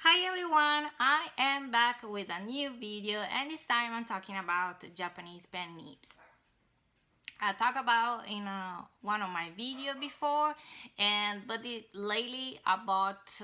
Hi everyone, I am back with a new video and this time I'm talking about Japanese pen nibs. I talked about in one of my video before, lately I bought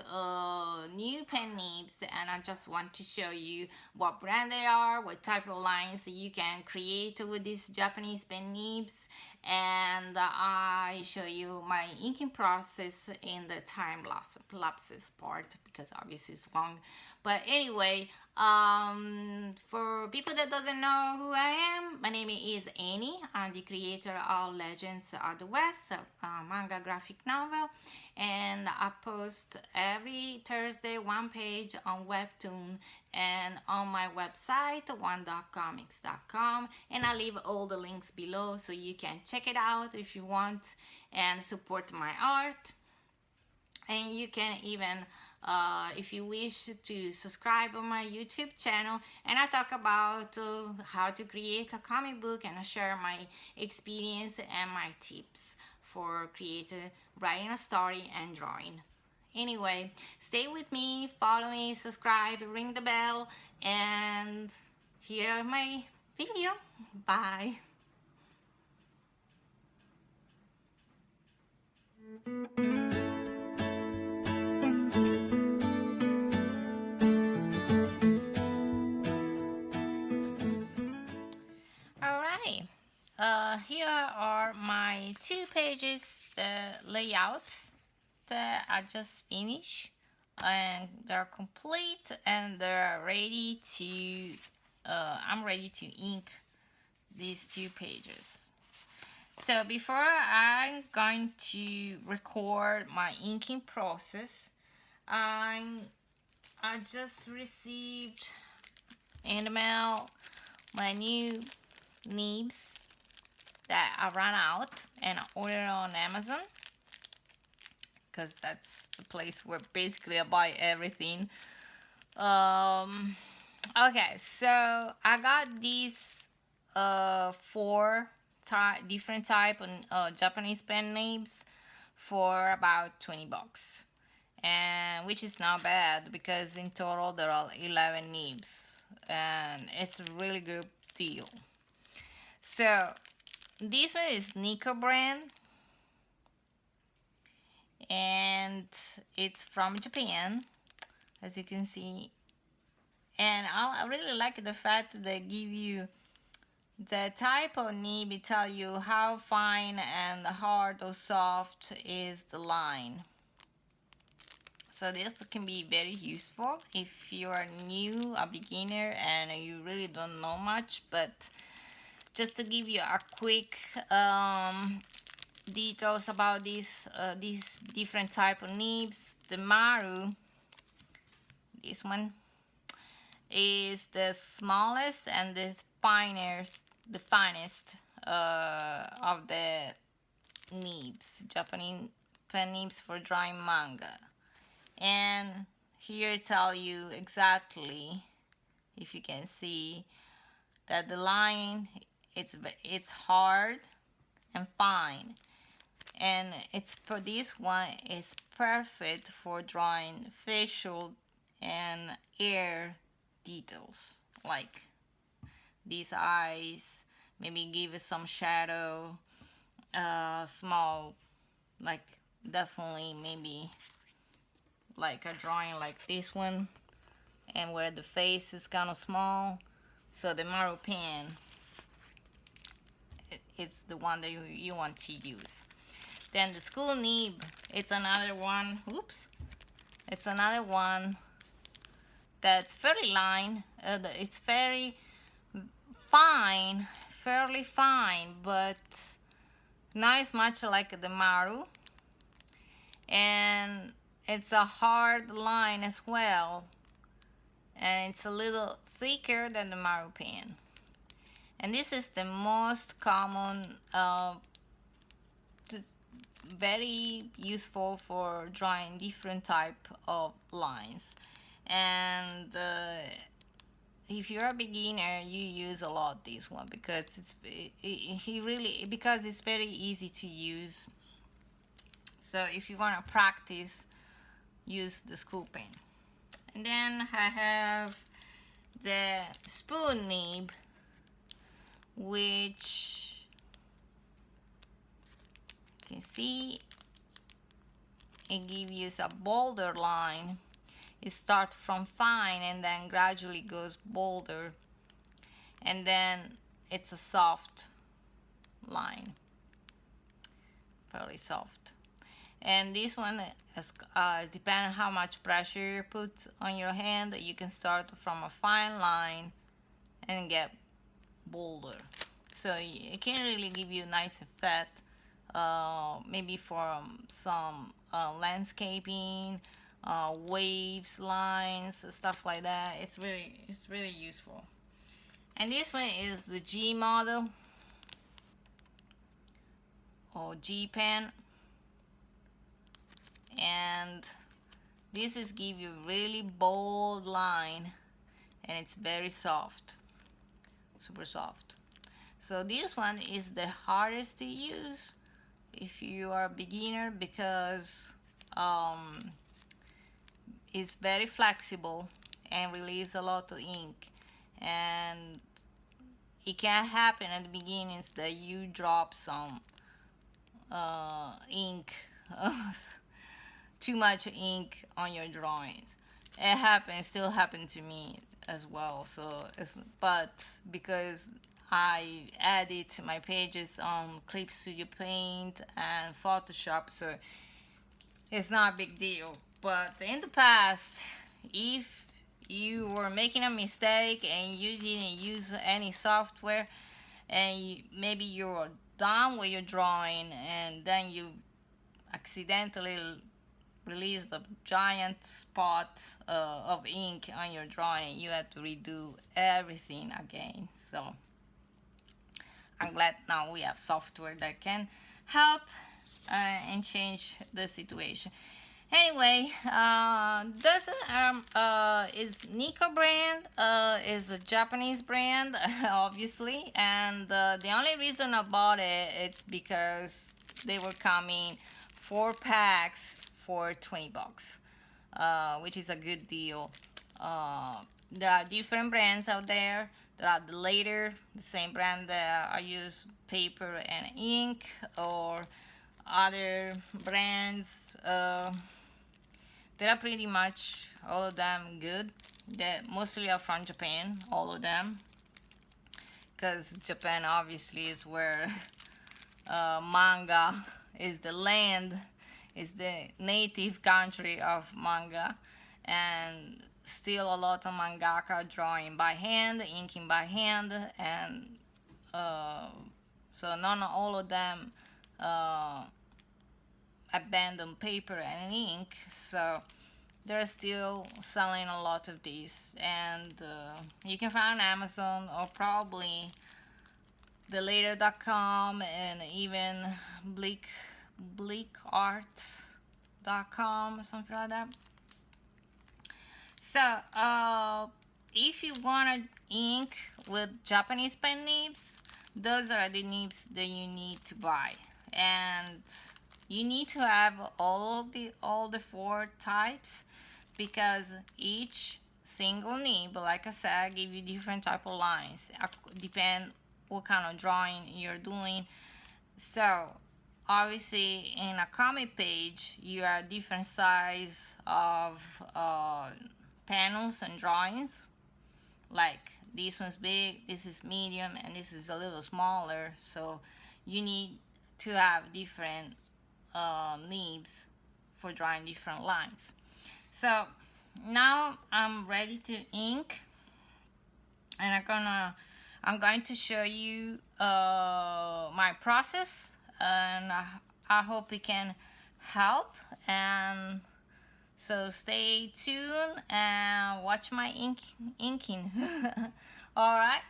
new pen nibs and I just want to show you what brand they are, what type of lines you can create with these Japanese pen nibs, and I show you my inking process in the time lapses part because obviously it's long. But anyway, for people that doesn't know who I am, my name is Annie. I'm the creator of Legends of the West, a manga graphic novel, and I post every Thursday one page on Webtoon and on my website one.comics.com, and I leave all the links below so you can check it out if you want and support my art. And you can even if you wish to subscribe on my YouTube channel, and I talk about how to create a comic book, and I share my experience and my tips for creating, writing a story and drawing. Anyway, stay with me, follow me, subscribe, ring the bell, and here my video. Bye. Alright, here are my 2 pages layout that I just finished, and they're complete and they're ready to I'm ready to ink these 2 pages. So before I'm going to record my inking process, I just received in the mail my new Nibs that I ran out, and I ordered on Amazon because that's the place where basically I buy everything. Okay, so I got these 4 different type of Japanese pen nibs for about 20 bucks, and which is not bad because in total there are 11 nibs and it's a really good deal. So this one is Nico Brand and it's from Japan, as you can see, and I really like the fact that they give you the type of nib. It tell you how fine and hard or soft is the line. So this can be very useful if you are new, a beginner, and you really don't know much. But just to give you a quick details about these different type of nibs, the Maru, this one, is the smallest and the finest of the nibs, Japanese pen nibs for drawing manga. And here tell you exactly, if you can see, that the line it's hard and fine, and it's for this one is perfect for drawing facial and ear details, like these eyes, maybe give it some shadow, small, like definitely maybe like a drawing like this one, and where the face is kind of small. So the Maru pen, it's the one that you want to use. Then the school nib, it's another one. Oops, it's another one that's very line. It's very fine, fairly fine, but not as much like the Maru, and it's a hard line as well, and it's a little thicker than the Maru pen. And this is the most common, very useful for drawing different type of lines. And if you're a beginner, you use a lot this one because because it's very easy to use. So if you want to practice, use the school pen. And then I have the spoon nib, which you can see it gives you a bolder line. It starts from fine and then gradually goes bolder, and then it's a soft line, fairly soft. And this one is depending how much pressure you put on your hand, you can start from a fine line and get bolder. So it can really give you a nice effect, maybe for some landscaping, waves, lines, stuff like that. It's really useful. And this one is the G model or G pen, and this is give you really bold line, and it's very soft, super soft. So this one is the hardest to use if you are a beginner, because it's very flexible and release a lot of ink, and it can happen at the beginnings that you drop some ink, too much ink on your drawings. It happens, still happened to me as well. So but because I edit my pages on Clip Studio Paint and Photoshop, so it's not a big deal. But in the past, if you were making a mistake and you didn't use any software, and maybe you were done with your drawing and then you accidentally release a giant spot of ink on your drawing, you have to redo everything again. So I'm glad now we have software that can help and change the situation. Anyway, this is Nico Brand, is a Japanese brand, obviously, and the only reason I bought it, it's because they were coming 4 packs for 20 bucks, which is a good deal. There are different brands out there. There are the later, the same brand that I use paper and ink, or other brands. They are pretty much all of them good. They mostly are from Japan, all of them, because Japan obviously is where manga is the land, is the native country of manga, and still a lot of mangaka drawing by hand, inking by hand, and so not all of them abandon paper and ink, so they're still selling a lot of these, and you can find on Amazon or probably thelater.com and even bleakart.com or something like that. So if you want to ink with Japanese pen nibs, those are the nibs that you need to buy, and you need to have all the 4 types, because each single nib, like I said, give you different type of lines, depend what kind of drawing you're doing. So obviously in a comic page you have different size of panels and drawings, like this one's big, this is medium, and this is a little smaller, so you need to have different nibs for drawing different lines. So now I'm ready to ink, and I'm going to show you my process, and I hope it can help. And so stay tuned and watch my inking. All right.